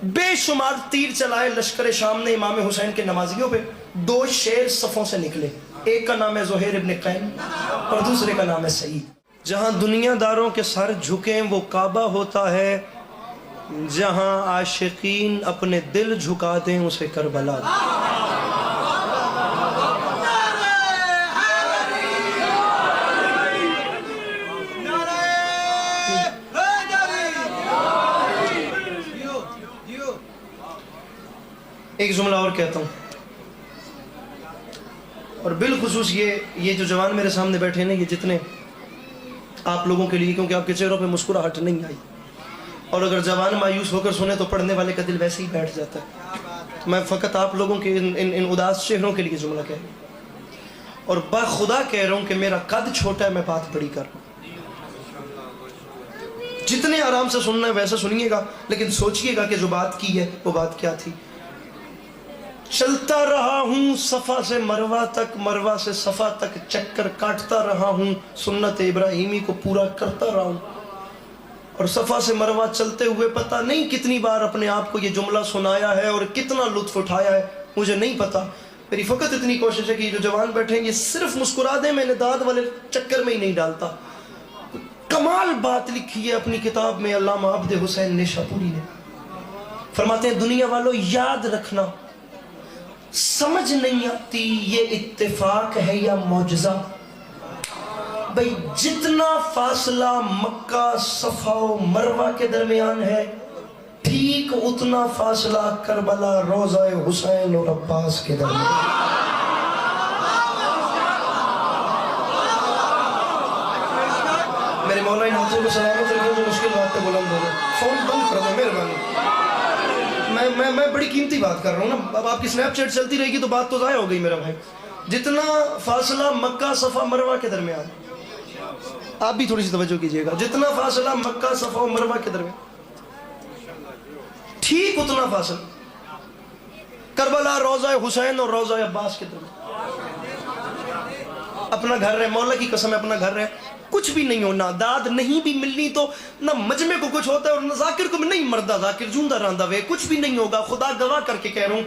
بے شمار تیر چلائے لشکر شام نے امام حسین کے نمازیوں پہ. 2 شیر صفوں سے نکلے. ایک کا نام ہے زہیر ابن قین اور دوسرے کا نام ہے سعید. جہاں دنیا داروں کے سر جھکیں وہ کعبہ ہوتا ہے, جہاں عاشقین اپنے دل جھکا دیں اسے کربلا. ایک جملہ اور کہتا ہوں, اور بالخصوص یہ جو جوان میرے سامنے بیٹھے ہیں, یہ جتنے آپ لوگوں کے لیے, کیونکہ آپ کے چہروں پہ مسکراہٹ نہیں آئی, اور اگر جوان مایوس ہو کر سنے تو پڑھنے والے کا دل ویسے ہی بیٹھ جاتا ہے. میں فقط آپ لوگوں کے ان اداس چہروں کے لیے جملہ کہہ رہا ہوں, اور بخدا کہہ رہا ہوں کہ میرا قد چھوٹا ہے, میں بات بڑی کر رہا ہوں. جتنے آرام سے سننا ہے ویسا سنیے گا, لیکن سوچئے گا کہ جو بات کی ہے وہ بات کیا تھی. چلتا رہا ہوں صفا سے مروہ تک, مروہ سے صفا تک, چکر کاٹتا رہا ہوں, سنت ابراہیمی کو پورا کرتا رہا ہوں. اور صفا سے مروہ چلتے ہوئے پتہ نہیں کتنی بار اپنے آپ کو یہ جملہ سنایا ہے اور کتنا لطف اٹھایا ہے, مجھے نہیں پتا. میری فقط اتنی کوشش ہے کہ یہ جو جوان بیٹھے ہیں یہ صرف مسکرا دیں, میں نے داد والے چکر میں ہی نہیں ڈالتا. کمال بات لکھی ہے اپنی کتاب میں علامہ عبد حسین نیشاپوری نے. فرماتے ہیں دنیا والوں یاد رکھنا, سمجھ نہیں آتی یہ اتفاق ہے یا معجزہ. بھئی جتنا فاصلہ مکہ صفا و مروہ کے درمیان ہے, ٹھیک اتنا فاصلہ کربلا روضہ حسین اور عباس کے درمیان. میرے مولا ان ہاتھوں کو سلامت رکھو جو مشکل بات پہ بلند ہو گئے. فون بند کر دیں مہربانی. میں بڑی قیمتی بات کر رہا ہوں نا, اب آپ کی سنیپ چیٹ چلتی رہے گی تو بات تو ضائع ہو گئی میرا بھائی. جتنا فاصلہ مکہ صفا مروہ کے درمیان, آپ بھی تھوڑی سی توجہ کیجئے گا, جتنا فاصلہ مکہ صفا و مروہ کے درمیان, ٹھیک اتنا فاصلہ کربلا روضہ حسین اور روضہ عباس کے درمیان. اپنا گھر رہے, مولا کی قسم ہے اپنا گھر رہے, کچھ بھی نہیں ہونا, داد نہیں بھی ملنی تو نہ مجمع کو کچھ ہوتا ہے اور نہ ذاکر کو بھی نہیں مردہ, ذاکر جوندہ راندہ وے, کچھ بھی نہیں ہوگا. خدا گواہ کر کے کہہ رہا ہوں,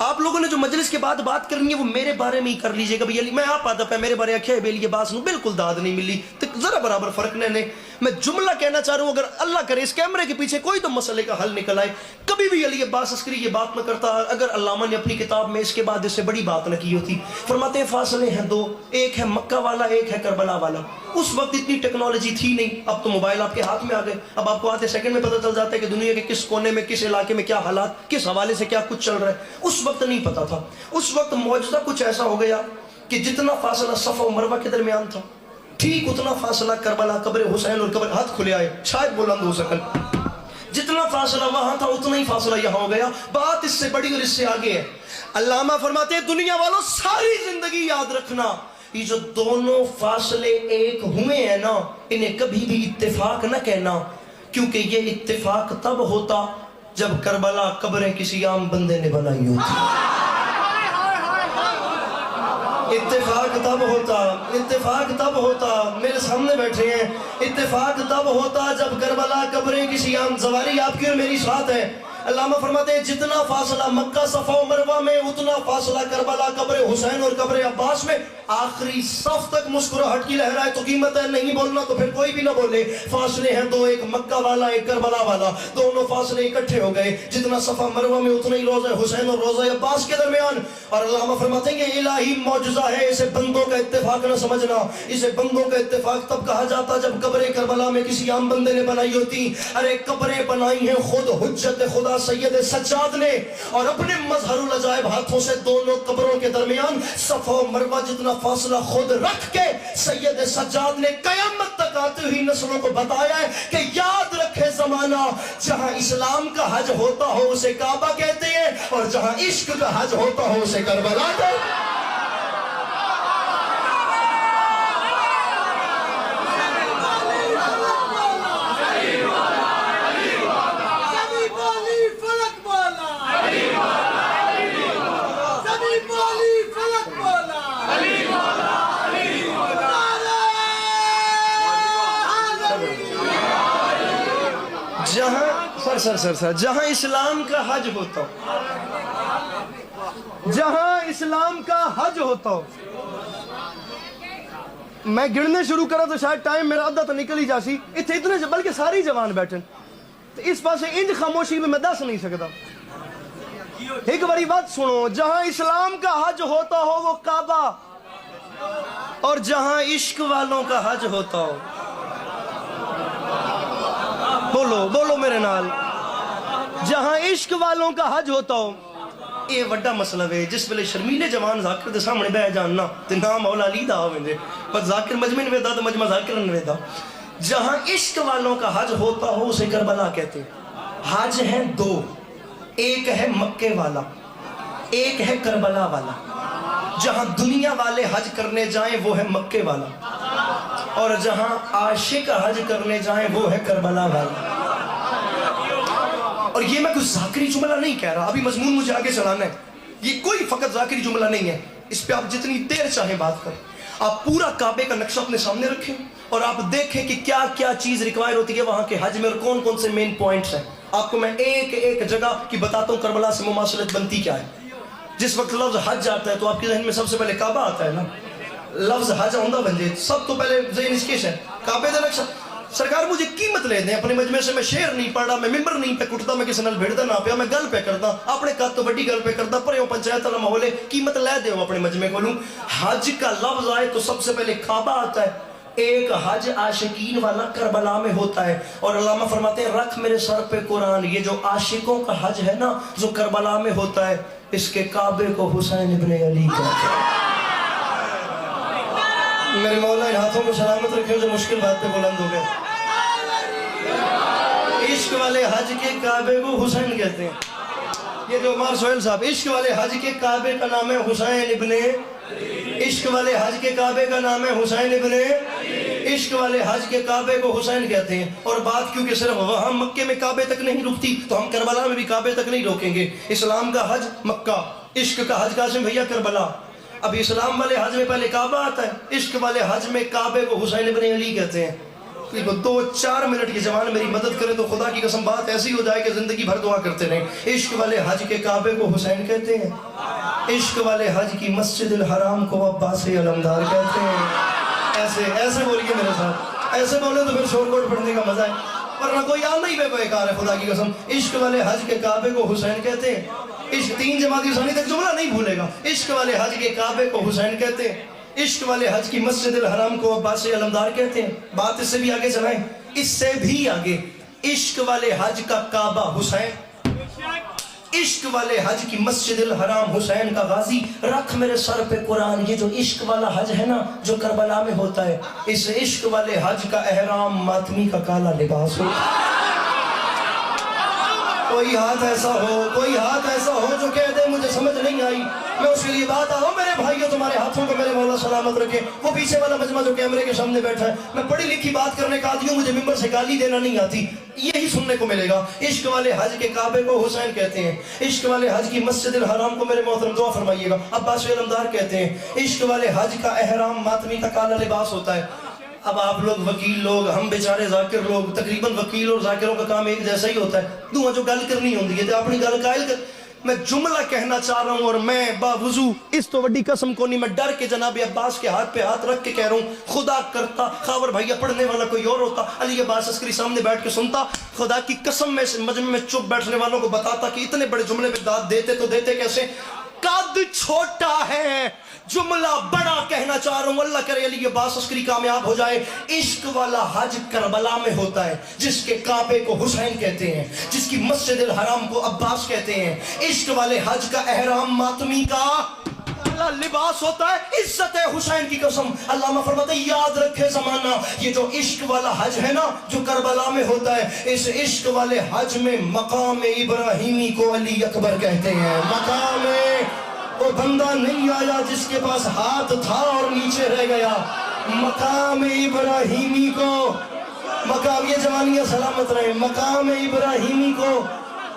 آپ لوگوں نے جو مجلس کے بعد بات کرنی ہے وہ میرے بارے میں ہی کر لیجئے گا. بھئی علی میں آپ آدھا پہ میرے بارے اکھے بے لیے باس نو بالکل داد نہیں ملی, تو ذرا برابر فرق نہیں. میں جملہ کہنا چاہ رہا ہوں, اگر اللہ کرے اس کیمرے کے پیچھے کوئی تو مسئلے کا حل نکل آئے. کبھی بھی علی عباس عسکری یہ بات نہ کرتا اگر علامہ نے اپنی کتاب میں اس کے بعد اس سے بڑی بات نہ کی ہوتی. فرماتے ہیں فاصلے ہیں 2, ایک ہے مکہ والا, ایک ہے کربلا والا. اس وقت اتنی ٹیکنالوجی تھی نہیں, اب تو موبائل آپ کے ہاتھ میں آ گئے. اب آپ کو آدھے سیکنڈ میں پتہ چل جاتا ہے کہ دنیا کے کس کونے میں, کس علاقے میں کیا حالات, کس حوالے سے کیا کچھ چل رہا ہے. اس وقت نہیں پتا تھا. اس وقت معجزہ کچھ ایسا ہو گیا کہ جتنا فاصلہ صفا و مروہ کے درمیان تھا, ٹھیک اتنا فاصلہ کربلا, قبر حسین اور قبر, ہاتھ کھلے آئے شاید بلند ہو سکن, جتنا فاصلہ وہاں تھا اتنا ہی فاصلہ یہاں ہو گیا. بات اس سے بڑی اور اس سے آگے ہے. علامہ فرماتے ہیں دنیا والوں ساری زندگی یاد رکھنا, یہ جو دونوں فاصلے ایک ہوئے ہیں نا, انہیں کبھی بھی اتفاق نہ کہنا, کیونکہ یہ اتفاق تب ہوتا جب کربلا قبریں کسی عام بندے نے بنائی ہوتی. اتفاق تب ہوتا, میرے سامنے بیٹھے ہیں, اتفاق تب ہوتا جب کربلا قبریں کسی عام, زواری آپ کی اور میری ساتھ ہے. علامہ فرماتے ہیں جتنا فاصلہ مکہ صفا و مروہ میں اتنا فاصلہ کربلا قبر حسین اور قبر عباس میں. آخری صف تک مسکراہٹ کی لہرائے تو قیمت ہے, نہیں بولنا تو پھر کوئی بھی نہ بولے. فاصلے ہیں 2, ایک مکہ والا ایک کربلا والا, دونوں فاصلے اکٹھے ہو گئے. جتنا صفا مروہ میں اتنا ہی روضہ حسین اور روضہ عباس کے درمیان. اور علامہ فرماتے ہیں یہ الہی معجزہ ہے, اسے بندوں کا اتفاق نہ سمجھنا. اسے بندوں کا اتفاق تب کہا جاتا جب قبر کربلا میں کسی عام بندے نے بنائی ہوتی. ارے قبریں بنائی ہیں خود حجت خدا سید سجاد نے, اور اپنے مظہر العجائب ہاتھوں سے دونوں قبروں کے درمیان صفا و مروہ جتنا فاصلہ خود رکھ کے سید سجاد نے قیامت تک آتی ہوئی نسلوں کو بتایا ہے کہ یاد رکھے زمانہ, جہاں اسلام کا حج ہوتا ہو اسے کعبہ کہتے ہیں, اور جہاں عشق کا حج ہوتا ہو اسے کربلا کہتے ہیں. سر جہاں اسلام کا حج ہوتا ہو، جہاں اسلام کا حج ہوتا ہو، میں گرنے شروع کرا تو شاید ٹائم میرا آدھا تو نکل ہی جاسی، اتنے بلکہ ساری جوان بیٹھن تو اس پاس انج خاموشی میں دس نہیں سکتا۔ ایک بڑی بات سنو، جہاں اسلام کا حج ہوتا ہو وہ کعبہ، اور جہاں عشق والوں کا حج ہوتا ہو، بولو میرے نال، جہاں عشق والوں کا حج ہوتا ہو۔ یہ وڈا مسئلہ ہے، جس ویلے شرمیلے جوان ذاکر دے سامنے بہ جاننا تے نام مولا علی دا ہوندے، پر ذاکر مجمع نویدا تو مجمع ذاکر نویدا۔ جہاں عشق والوں کا حج ہوتا ہو اسے کربلا کہتے ہیں۔ حج ہیں دو، ایک ہے مکے والا، ایک ہے کربلا والا۔ جہاں دنیا والے حج کرنے جائیں وہ ہے مکے والا، اور جہاں عاشق حج کرنے جائیں وہ ہے کربلا والا۔ اور یہ میں کچھ ذاکری جملہ نہیں کہہ رہا، ابھی مضمون مجھے آگے چلانا ہے، یہ کوئی فقط ذاکری جملہ نہیں ہے، اس پہ آپ جتنی دیر چاہیں بات کریں۔ آپ پورا کعبے کا نقشہ اپنے سامنے رکھیں اور آپ دیکھیں کہ کیا کیا چیز ریکوائر ہوتی ہے وہاں کے حج میں اور کون کون سے مین پوائنٹس ہیں۔ آپ کو میں ایک ایک جگہ کی بتاتا ہوں کربلا سے مماثلت بنتی کیا ہے۔ جس وقت لفظ حج آتا ہے تو آپ کے ذہن میں سب سے پہلے کعبہ آتا ہے نا، لفظ حج ہوندہ بنجے سب تو پہلے ذہن اس کے ہے کعبے دا نقشہ۔ سرکار مجھے قیمت لے دیں، اپنے مجمع سے میں شعر نہیں پڑھا، میں ممبر نہیں پہ کٹتا، میں کسی نال بھیڑتا نہ پیا، میں گل پہ کرتا، اپنے قد تو بڑی گل پہ کرتا، پر پنچایت والا ماحول ہے، قیمت لے دے اپنے مجمع کو لوں۔ حج کا لفظ آئے تو سب سے پہلے کعبہ آتا ہے۔ ایک حج عاشقین والا کربلا میں ہوتا ہے، اور علامہ فرماتے ہیں رکھ میرے سر پہ قرآن، یہ جو عاشقوں کا حج ہے نا جو کربلا میں ہوتا ہے، اس کے کعبے کو حسین ابن علی کہتے ہیں۔ میرے مولا ان ہاتھوں کو سلامت رکھیں جو مشکل بات پہ بلند ہو گئے۔ عشق والے حج کے کعبے کو حسین کہتے ہیں۔ یہ جو عمار سہیل صاحب، عشق والے حج کے کعبے کا نام ہے حسین ابن، عشق والے حج کے کعبے کا نام ہے حسین ابن، عشق والے حج کے کعبے کو حسین کہتے ہیں۔ اور بات کیونکہ صرف وہاں مکے میں کعبے تک نہیں رکتی تو ہم کربلا میں بھی کعبے تک نہیں روکیں گے۔ اسلام کا حج مکہ، عشق کا حج قاسم بھیا کربلا۔ اب اسلام والے حج میں پہلے کعبہ آتا ہے، عشق والے حج میں کعبے کو حسین ابن علی کہتے ہیں۔ 2-4 منٹ کی جوان میری مدد کرے تو خدا کی قسم بات ایسی ہو جائے کہ زندگی بھر دعا کرتے رہیں۔ عشق والے حج کے کعبے کو حسین کہتے ہیں، عشق والے حج کی مسجد الحرام کو عباس علمدار کہتے ہیں۔ ایسے بولیے میرے ساتھ، ایسے بولے تو پھر شور کوٹ پڑھنے کا مزہ ہے، ورنہ کوئی آنا ہی بے بیکار ہے خدا کی قسم۔ عشق والے حج کے کعبے کو حسین کہتے ہیں۔ عشق 3 جماعتی ثانی تک جملہ نہیں بھولے گا۔ عشق والے حج کے کعبے کو حسین کہتے ہیں، عشق والے حج کی مسجد الحرام کو عباس علمدار کہتے ہیں۔ بات اس سے بھی آگے چلائیں، اس سے بھی آگے، عشق والے حج کا کعبہ حسین، عشق والے حج کی مسجد الحرام حسین کا غازی۔ رکھ میرے سر پہ قرآن، یہ جو عشق والا حج ہے نا جو کربلا میں ہوتا ہے، اس عشق والے حج کا احرام ماتمی کا کالا لباس ہو۔ کوئی ہاتھ ایسا ہو جو کہہ دے مجھے سمجھ نہیں آئی، میں اس کے لیے بات آؤں میرے بھائیوں، تمہارے ہاتھوں کو میرے مولا سلامت رکھے۔ وہ پیچھے والا مجمع جو کیمرے کے سامنے بیٹھا ہے، میں پڑھی لکھی بات کرنے کا عادی ہوں، مجھے ممبر سے گالی دینا نہیں آتی، یہی سننے کو ملے گا۔ عشق والے حج کے کعبے کو حسین کہتے ہیں، عشق والے حج کی مسجد الحرام کو میرے محترم دعا فرمائیے گا عباس علمدار کہتے ہیں، عشق والے حج کا احرام ماتمی کا کالا لباس ہوتا ہے۔ اب آپ لوگ وکیل لوگ، ہم بیچارے ذاکر لوگ، تقریباً وکیل اور ذاکروں کا کام ایک جیسا ہی ہوتا ہے، دعا جو گل کرنی ہوندی ہے تو اپنی گل قائل کر۔ میں جملہ کہنا چاہ رہا ہوں اور میں باوضو اس تو وڈی قسم کو نہیں، میں ڈر کے جناب عباس کے ہاتھ پہ ہاتھ رکھ کے کہہ رہا ہوں، خدا کرتا خاور بھائیہ پڑھنے والا کوئی اور ہوتا، علی عباس عسکری سامنے بیٹھ کے سنتا، خدا کی قسم میں مجمع میں چپ بیٹھنے والوں کو بتاتا کہ اتنے بڑے جملے پہ داد دیتے تو دیتے کیسے۔ قد چھوٹا ہے، جملہ بڑا کہنا چاہ رہا ہوں، اللہ کرے علی عباس عسکری کامیاب ہو جائے۔ عشق والا حج کربلا میں ہوتا ہے، جس کے کعبے کو حسین کہتے ہیں، جس کی مسجد الحرام کو عباس کہتے ہیں۔ عشق والے حج کا احرام ماتمی کا لباس ہوتا ہے، عزت حسین کی قسم۔ علامہ فرماتے ہیں یاد رکھے زمانہ، یہ جو عشق والا حج ہے نا جو کربلا میں ہوتا ہے، اس عشق والے حج میں مقام ابراہیمی کو علی اکبر کہتے ہیں۔ مقام وہ بندہ نہیں آیا جس کے پاس ہاتھ تھا اور نیچے رہ گیا، مقام ابراہیمی کو، مقام، یہ جوانیاں سلامت رہے، مقام ابراہیمی کو،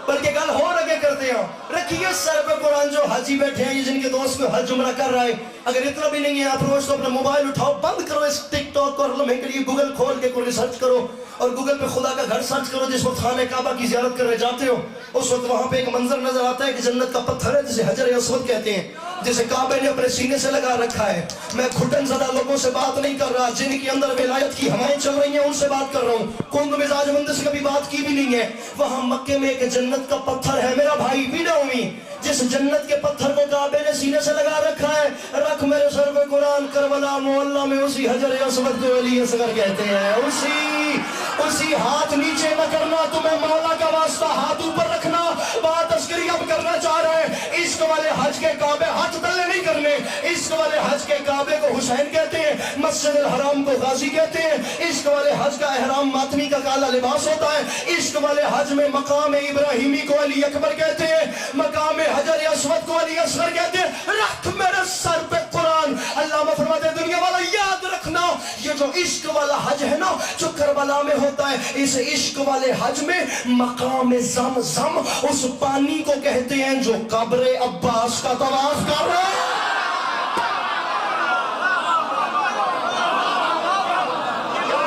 بلکہ گل ہو رکھے کرتے ہیں، رکھیے سر پہ قرآن جو حاجی بیٹھے ہیں، یہ جن کے دوست میں حج عمرہ کر رہا ہے، اگر اتنا بھی نہیں ہے آپ روز تو اپنا موبائل اٹھاؤ, بند کرو اس ٹک ٹاک اور لمحے کے لیے گوگل کھول کے کوئی ریسرچ کرو, اور گوگل پہ خدا کا گھر سرچ کرو. جس وقت خانہ کعبہ کی زیارت کرنے جاتے ہو اس وقت وہاں پہ ایک منظر نظر آتا ہے کہ جنت کا پتھر ہے جسے حجر اسود کہتے ہیں, جسے کعبے نے اپنے سینے سے لگا رکھا ہے. میں گھٹن زدہ لوگوں سے بات نہیں کر رہا, جن کے اندر ولایت کی ہوائیں چل رہی ہیں ان سے بات کر رہا ہوں. کون مزاج بندے سے کبھی بات کی بھی نہیں ہے. وہاں مکے میں ایک جنت کا پتھر ہے میرا بھائی بیڑا ہوئی, جس جنت کے پتھر کو کعبے نے سینے سے لگا رکھا ہے. رکھ میرے سر پہ قرآن, کربلا محلہ میں اسی حجر اسود کو ولی اصغر کہتے ہیں. اسی ہاتھ نیچے نہ کرنا, تمہیں مولا کا واسطہ ہاتھ اوپر رکھنا. بات عسکری اب کرنا چاہ رہے ہیں. عشق والے حج کے کعبے ہاتھ تلے نہیں کرنے. عشق والے حج کے کعبے کو حسین کہتے ہیں, مسجد الحرام کو غازی کہتے ہیں. عشق والے حج کا احرام ماتمی کا کالا لباس ہوتا ہے. عشق والے حج میں مقام ابراہیمی کو علی اکبر کہتے ہیں, مقام حجر اسود کو علی اصغر کہتے ہیں. رکھ میرے سر پہ قرآن. علامہ فرماتے ہیں دنیا والا یاد رکھنا, یہ جو عشق والا حج ہے نا جو کربلا میں ہوتا ہے, اس عشق والے حج میں مقام زمزم اس پانی کو کہتے ہیں جو قبر عباس کا طواف کر رہا ہے.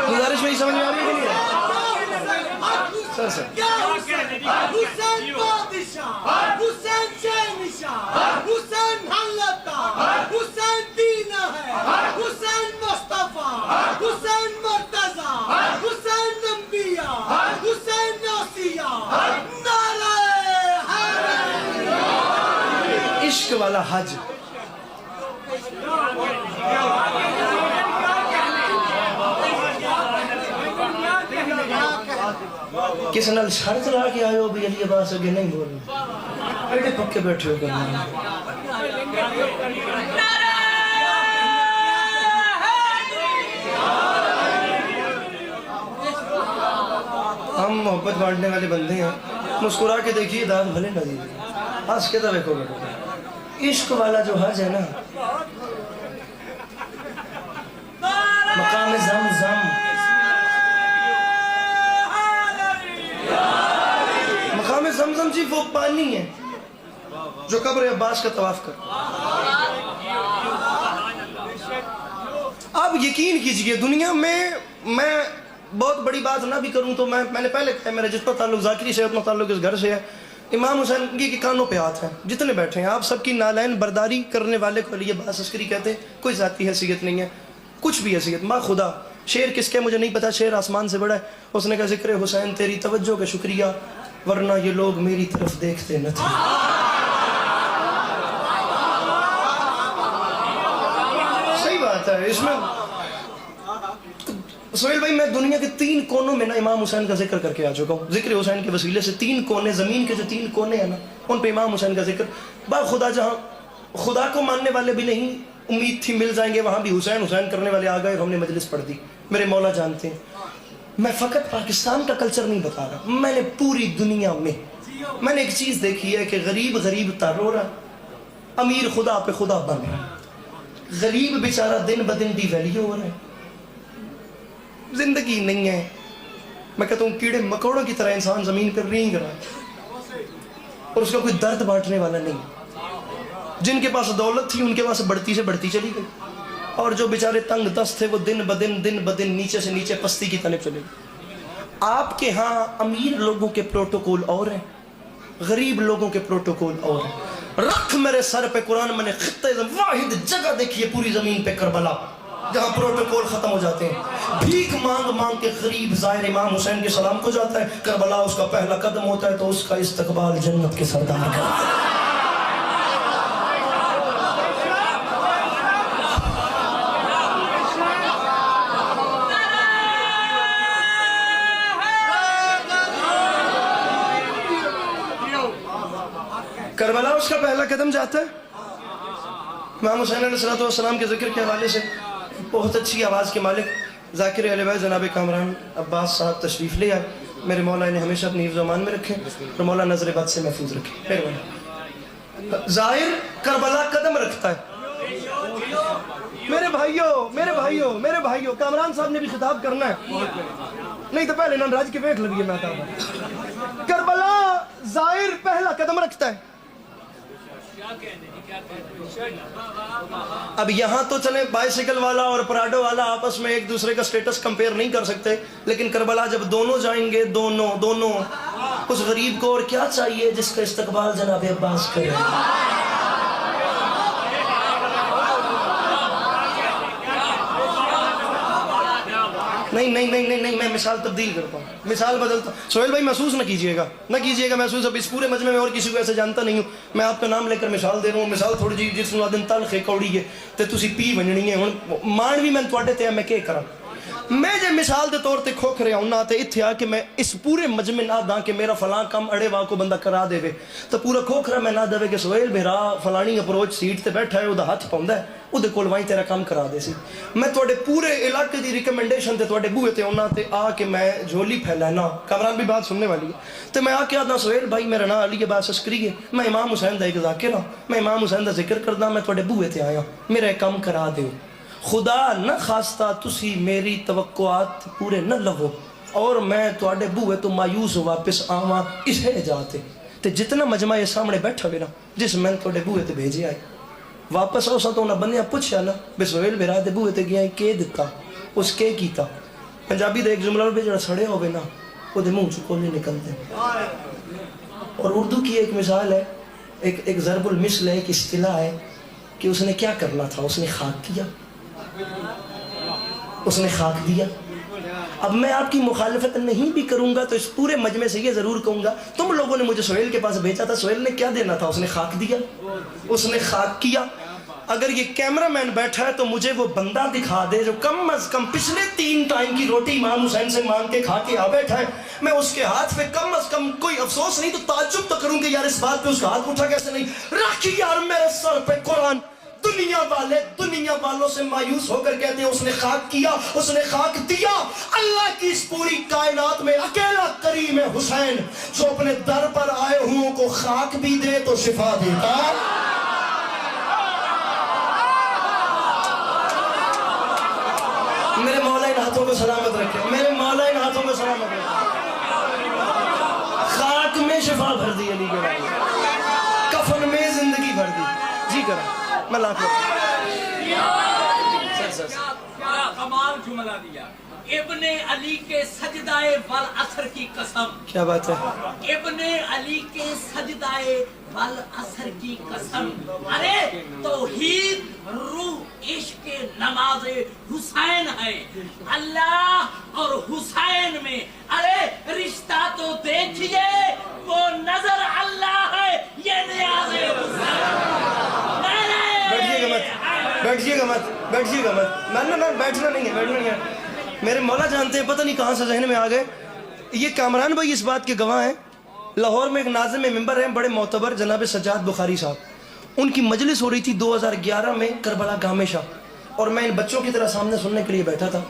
گزارش میں سمجھ میں آ رہی ہے سر سر. حسین بادشاہ, حسین شہنشاہ, حسین حلتا, حسین دین ہے, حسین مصطفیٰ, حسین مرتضی, حسین انبیاء, حسین اوصیاء. نعرہ حیدر. عشق والا حج کس نال چھڑ چلا کے آئے ہو بھی علی عباس اگے نہیں بول رہے, ایڈے پکے بیٹھے ہو کرنا. ہم محبت بانٹنے والے بندے ہیں, مسکرا کے دیکھیے داد بھلے نہ دیجیے, ہنس کے تو دیکھو بیٹھو. عشق والا جو حج ہے نا مقام زمزم, مقام زمزم جی وہ پانی ہے جو قبر عباس کا طواف کر. آپ یقین کیجئے دنیا میں بہت بڑی بات نہ بھی کروں تو میں نے پہلے کہا میرا جتنا تعلق ذاکری سے اتنا تعلق اس گھر سے ہے. امام حسین کے کانوں پہ ہاتھ ہیں جتنے بیٹھے ہیں, آپ سب کی نالین برداری کرنے والے کو علی عباس عسکری کہتے ہیں. کوئی ذاتی حیثیت نہیں ہے, کچھ بھی حیثیت. ماں خدا شعر کس کے مجھے نہیں پتا, شعر آسمان سے بڑا ہے. اس نے کہا ذکر حسین تیری توجہ کا شکریہ, ورنہ یہ لوگ میری طرف دیکھتے نہ تھے. صحیح بات ہے. اس میں سہیل بھائی میں دنیا کے 3 کونوں میں نا امام حسین کا ذکر کر کے آ چکا ہوں. ذکر حسین کے وسیلے سے 3 کونے, زمین کے جو 3 کونے ہیں نا ان پہ امام حسین کا ذکر. با خدا جہاں خدا کو ماننے والے بھی نہیں امید تھی مل جائیں گے, وہاں بھی حسین حسین کرنے والے آ گئے, ہم نے مجلس پڑھ دی. میرے مولا جانتے ہیں میں فقط پاکستان کا کلچر نہیں بتا رہا, میں نے پوری دنیا میں نے ایک چیز دیکھی ہے کہ غریب تا رو رہا, امیر خدا پہ خدا بن رہا. غریب بیچارہ دن بدن ڈی ویلیو ہو رہا ہے, زندگی نہیں ہے. میں کہتا ہوں کیڑے مکوڑوں کی طرح انسان زمین پر رینگ رہا ہے اور اس کا کوئی درد بانٹنے والا نہیں. جن کے پاس دولت تھی ان کے پاس بڑھتی سے بڑھتی چلی گئی, اور جو بیچارے تنگ دست تھے وہ دن بدن نیچے سے نیچے پستی کی طرف چلے گئے. آپ کے ہاں امیر لوگوں کے پروٹوکول اور ہیں, غریب لوگوں کے پروٹوکول اور ہیں. رکھ میرے سر پہ قرآن, میں نے خطے واحد جگہ دیکھی ہے پوری زمین پہ کربلا جہاں پروٹوکول ختم ہو جاتے ہیں. بھیک مانگ کے غریب زائر امام حسین کے سلام کو جاتا ہے, کربلا اس کا پہلا قدم ہوتا ہے تو اس کا استقبال جنت کے سردار کرتا ہے. کربلا اس کا پہلا قدم جاتا ہے. امام حسین علیہ السلام کے ذکر کے حوالے سے بہت اچھی آواز کے مالک ذاکر اہل بیت جناب کامران عباس صاحب تشریف لے آئے. میرے مولا انہیں ہمیشہ اپنی حفظ و امان میں رکھے اور مولا نظر بد سے محفوظ رکھے. ظاہر کربلا قدم رکھتا ہے. میرے بھائیوں کامران صاحب نے بھی خطاب کرنا ہے, نہیں تو پہلے ننراج کے پیٹ لگیے. میں کربلا ظاہر پہلا قدم رکھتا ہے, اب یہاں تو چلے بائیسیکل والا اور پراڈو والا آپس میں ایک دوسرے کا سٹیٹس کمپیئر نہیں کر سکتے، لیکن کربلا جب دونوں جائیں گے، دونوں اس غریب کو اور کیا چاہیے جس کا استقبال جناب عباس کرے؟ نہیں میں مثال تبدیل کرتا ہوں، مثال بدلتا ہوں۔ سہیل بھائی محسوس نہ کیجئے گا محسوس، اب اس پورے مجمع میں اور کسی کو ایسے جانتا نہیں ہوں، میں آپ کا نام لے کر مثال دے رہا ہوں، مثال تھوڑی جی جس نو دن تلخ ہے کوڑی ہے تے تسی پی ونجنی ہے، ہن مان بھی میں تواڈے تے میں کی کراں؟ میں جے مثال دے طور تے کھوکھ رہا ہوں نا تے اتھے آ کے میں اس پورے مجمع نہ داں کہ میرا فلاں کام اڑے وا کو بندہ کرا دے تو پورا کھوکھرا میں نہ دے کہ سہیل بھیرا فلانی اپروچ سیٹ تے بیٹھا ہے، وہ ہاتھ پاؤندا ہے، وہ کول وہیں تیرا کام کرا دے سی۔ میں تواڈے پورے علاقے دی ریکمنڈیشن تے تواڈے بوئے تے اونا تے آ کے میں جھولی پھیلانا، کامران بھی بات سننے والی ہے، تے میں آ کے آدھا سہیل بھائی میرا نام علی عباس عسکری ہے، میں امام حسین دا ایک ذاکر ہاں، میں امام حسین دا ذکر کردا، میں تواڈے بوئے تے آیا، میرا ایک کام کرا دیو، خدا نہ خواستہ تسی میری توقعات پورے نہ لو اور میں تواڈے بوئے تو مایوس واپس آواں اسے جاتے تے جتنا مجمع یہ سامنے بیٹھا ہوئے نا جس میں تواڈے بوئے تے بھیجے آئے واپس آؤ سا تو انہاں بندیاں پوچھیا نا بے سہیل میرا دے بوئے تے گیا کے دتا اس کے کیتا۔ پنجابی دے ایک جملہ بھی جڑا سڑے ہوئے نا وہ دے منہ چکو نہیں نکلتے، اور اردو کی ایک مثال ہے، ایک ضرب المثل ہے، ایک اصطلاح ہے کہ اس نے کیا کرنا تھا، اس نے خاک کیا، اس نے خاک دیا۔ اب میں آپ کی مخالفت نہیں بھی کروں گا تو اس پورے مجمع سے یہ ضرور کہوں گا تم لوگوں نے مجھے سہیل کے پاس بھیجا تھا، سہیل نے کیا دینا تھا، اس نے خاک دیا، اس نے خاک کیا۔ اگر یہ کیمرہ مین بیٹھا ہے تو مجھے وہ بندہ دکھا دے جو کم از کم پچھلے 3 ٹائم کی روٹی امام حسین سے مانگ کے کھا کے آ بیٹھا ہے، میں اس کے ہاتھ پہ کم از کم کوئی افسوس نہیں تو تعجب تو کروں کہ یار اس بات پہ اس کا ہاتھ اٹھا کیسے نہیں، رکھ یار میرے سر پہ قرآن۔ دنیا والوں سے مایوس ہو کر کہتے ہیں اس نے خاک کیا، اس نے خاک دیا۔ اللہ کی اس پوری کائنات میں اکیلا کریم ہے حسین جو اپنے در پر آئے ہوں کو خاک بھی دے تو شفا دیتا۔ میرے مولا ان ہاتھوں کو سلامت رکھے، میرے مولا ان ہاتھوں کو سلامت رکھے۔ خاک میں شفا بھر دی علی کے بارے، کفن میں زندگی بھر دی۔ جی کرا میں لاکھ کیا کمال جملہ دیا، ابن علی کے سجدائے والعصر کی قسم، کیا بات ہے، ابن علی کے سجدائے والعصر کی قسم، ارے توحید روح عشق نماز حسین ہے، اللہ اور حسین میں ارے رشتہ تو دیکھیے، وہ نظر اللہ ہے، یہ نیاز حسین۔ بیٹھیے گا مت، میں بیٹھنا نہیں ہے، میرے مولا جانتے ہیں، پتہ نہیں کہاں سے ذہن میں آ گئے۔ یہ کامران بھائی اس بات کے گواہ ہیں، لاہور میں ایک ناظم ممبر ہیں بڑے معتبر جناب سجاد بخاری صاحب، ان کی مجلس ہو رہی تھی 2011 میں کربلا گامے شاہ، اور میں ان بچوں کی طرح سامنے سننے کے لیے بیٹھا تھا۔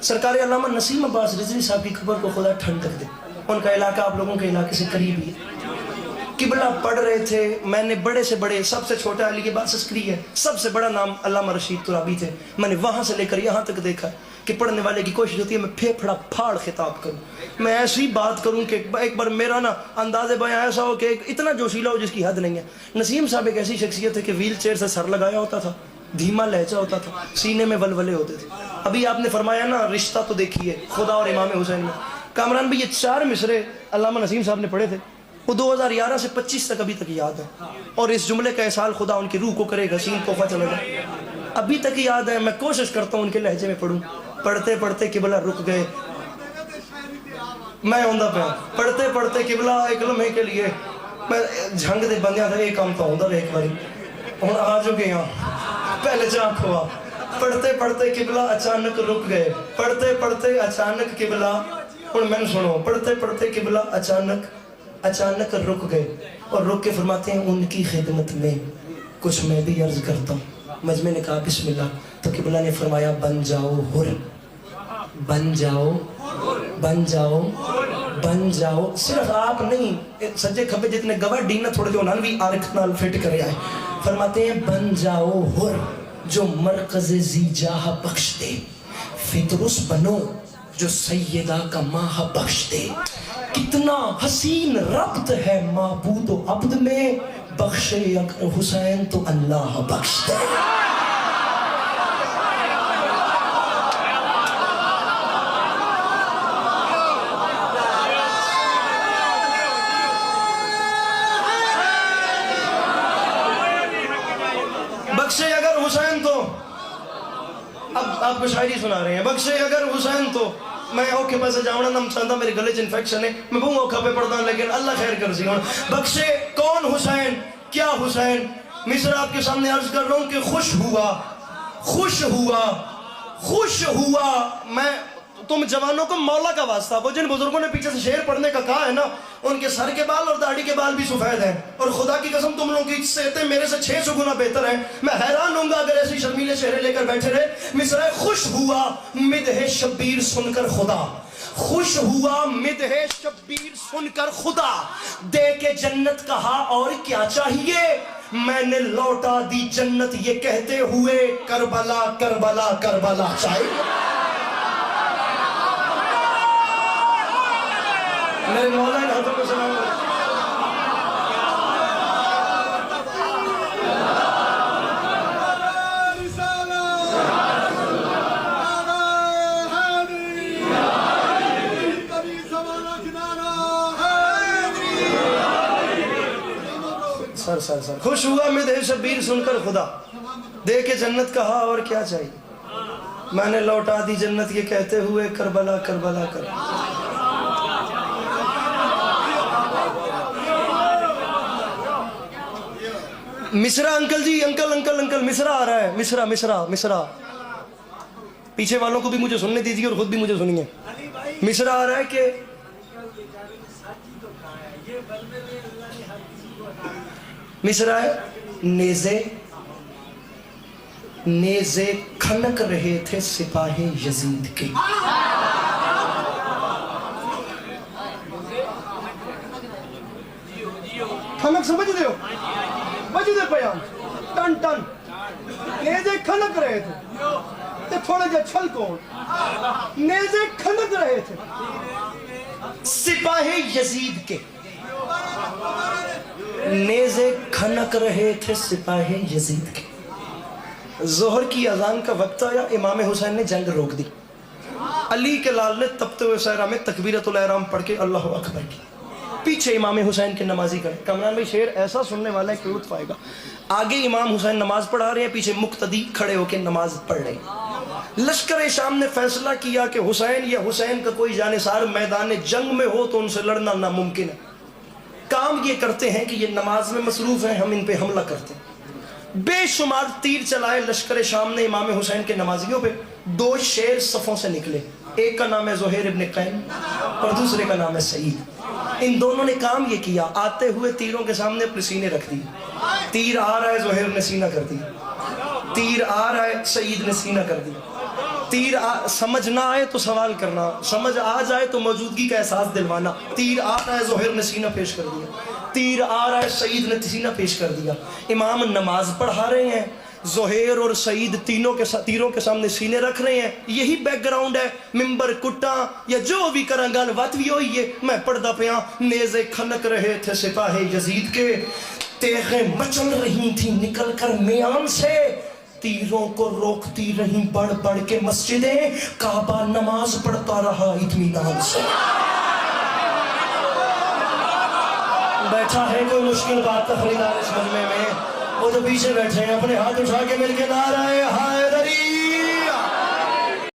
سرکار علامہ نسیم عباس رضوی صاحب کی قبر کو خدا ٹھنڈ تک دے، ان کا علاقہ آپ لوگوں کے علاقے سے قریب ہی ہے۔ قبلہ پڑھ رہے تھے، میں نے بڑے سے بڑے، سب سے چھوٹا علی عباس عسکری ہے، سب سے بڑا نام علامہ رشید ترابی تھے، میں نے وہاں سے لے کر یہاں تک دیکھا کہ پڑھنے والے کی کوشش ہوتی ہے میں پھیپھڑا پھاڑ خطاب کروں، میں ایسی بات کروں کہ ایک بار میرا نا انداز بیان ایسا ہو کہ اتنا جوشیلا ہو جس کی حد نہیں ہے۔ نسیم صاحب ایک ایسی شخصیت ہے کہ ویل چیئر سے سر لگایا ہوتا تھا، دھیما لہجہ ہوتا تھا، سینے میں ولولے ہوتے تھے۔ ابھی آپ نے فرمایا نا رشتہ تو دیکھیے خدا اور امام حسین میں، کامران بھائی یہ 4 مصرے علامہ نسیم صاحب نے پڑھے تھے، وہ 2011 سے 25 تک ابھی تک یاد ہے، اور اس جملے کا احسال خدا ان کی روح کو کرے، حسین تحفہ چلے گا، ابھی تک یاد ہے۔ میں کوشش کرتا ہوں ان کے لہجے میں پڑھوں، پڑھتے پڑھتے قبلہ رک گئے، میں ہوندہ پہ پڑھتے پڑھتے قبلہ ایک لمحے کے لیے میں جھنگ دے بندیاں تھا ایک کام تو ہوندہ رہے ایک باری ہوں آ جو گئے ہاں پہلے چاک ہوا، پڑھتے پڑھتے قبلہ اچانک رک گئے، پڑھتے پڑھتے اچانک قبلہ، اور میں نے سنو پڑھتے پڑھتے قبلہ اچانک رک گئے، اور رک کے فرماتے ہیں ان کی خدمت میں کچھ میں بھی عرض کرتا ہوں۔ مجمع نے کہا بسم اللہ، تو قبلہ نے فرمایا بن جاؤ حر، بن جاؤ بن جاؤ بن جاؤ، صرف آپ نہیں سجے کھبے جتنے گواہ ڈینا تھوڑے جو انہوں بھی آرکھ نال فٹ کرے آئے، فرماتے ہیں بن جاؤ حر جو مرکز زی جاہ بخش دے، فطرس بنو جو سیدہ کا ماہ بخش دے۔ کتنا حسین ربط ہے معبود و عبد میں، بخشے اگر حسین تو اللہ بخش دے. بخشے اگر حسین تو، اب آپ کو شاعری سنا رہے ہیں. بخشے اگر حسین تو، میں اوکھے پاسے جاؤنا نم چاہتا میرے گلے چ انفیکشن ہے، میں بہوں اوکھا پہ پڑھتا ہوں لیکن اللہ خیر کر سی. بخشے کون حسین، کیا حسین؟ مصر آپ کے سامنے عرض کر رہا ہوں کہ خوش ہوا، خوش ہوا، خوش ہوا. میں تم جوانوں کو مولا کا واسطہ، وہ جن بزرگوں نے پیچھے سے شعر پڑھنے کا کہا ہے نا، ان کے سر کے بال اور داڑھی کے بال بھی سفید ہیں، اور خدا کی قسم تم لوگوں کی صحتیں میرے سے 600 گنا بہتر ہیں. میں حیران ہوں گا اگر ایسی شرمیلے چہرے لے کر بیٹھے رہے. مصر خوش ہوا مدح شبیر سن کر خدا، خوش ہوا مدح شبیر سن کر خدا، دے کے جنت کہا اور کیا چاہیے، میں نے لوٹا دی جنت یہ کہتے ہوئے، کربلا کربلا کربلا چاہیے. میرے مولا ان ہاتھوں کو سلام کریں. سر خوش ہوا مدح شبیر سن کر خدا، دے کے جنت کہا اور کیا چاہیے، میں نے لوٹا دی جنت یہ کہتے ہوئے، کربلا کربلا کربلا. مصرا انکل جی، انکل انکل انکل، مصرا آ رہا ہے، مصرا مصرا مصرا. پیچھے والوں کو بھی مجھے سننے دیجیے اور خود بھی مجھے سنیے. مصرا آ رہا ہے کہ مصرا ہے، نیزے نیزے کھنک رہے تھے سپاہ یزید کے. کھنک سمجھ دے ہو، وجود پیام ٹن ٹن نیزے کھنک رہے تھے تے تھوڑے جے چھل کون، نیزے کھنک رہے تھے سپاہ یزید کے، نیزے کھنک رہے تھے سپاہ یزید کے. ظہر کی اذان کا وقت آیا، امام حسین نے جنگ روک دی. علی کے لال نے تپتے ہوئے صحرا میں تکبیرۃ الاحرام پڑھ کے اللہ اکبر کی. پیچھے امام حسین کے نمازی کھڑے. کامران بھائی شعر ایسا سننے والا ہے کہ لطف آئے گا. آگے امام حسین نماز پڑھا رہے ہیں، پیچھے مقتدی کھڑے ہو کے نماز پڑھ رہے ہیں. لشکر شام نے فیصلہ کیا کہ حسین یا حسین کا کوئی جانثار میدان جنگ میں ہو تو ان سے لڑنا ناممکن ہے. کام یہ کرتے ہیں کہ یہ نماز میں مصروف ہیں، ہم ان پہ حملہ کرتے ہیں. بے شمار تیر چلائے لشکر شام نے امام حسین کے نمازیوں پہ. 2 شیر صفوں سے نکلے، ایک کا نام ہے زہیر ابن قین اور دوسرے کا نام ہے سعید. ان دونوں نے کام یہ کیا، آتے ہوئے تیروں کے سامنے اپنے سینے رکھ دی. تیر آ رہا ہے، زہیر نے سینہ کر دیا. تیر آ رہا ہے، سعید نے سینہ کر دیا. تیر سمجھ نہ آئے تو سوال کرنا، سمجھ آ جائے تو موجودگی کا احساس دلوانا. تیر آ رہا ہے، زہیر نے سینہ پیش کر دیا. تیر آ رہا ہے، سعید نے سینہ پیش کر دیا. امام نماز پڑھا رہے ہیں، زہیر اور سعید تیروں کے سامنے سینے رکھ رہے ہیں. یہی بیک گراؤنڈ ہے. ممبر کٹا یا جو بھی کرا گل بات بھی ہوئی ہے، میں پڑھدا پیا. نیزے کھنک رہے تھے سپاہ یزید کے، تیغیں مچل رہی تھیں نکل کر میان سے، تیروں کو روکتی رہیں بڑھ بڑھ کے مسجدیں، کعبہ نماز پڑھتا رہا اطمینان سے. بیٹھا ہے کوئی مشکل بات تقریرا اس مجمع میں، وہ جو پیچھے بیٹھے ہیں اپنے ہاتھ اٹھا کے مل کے نعرہ حیدر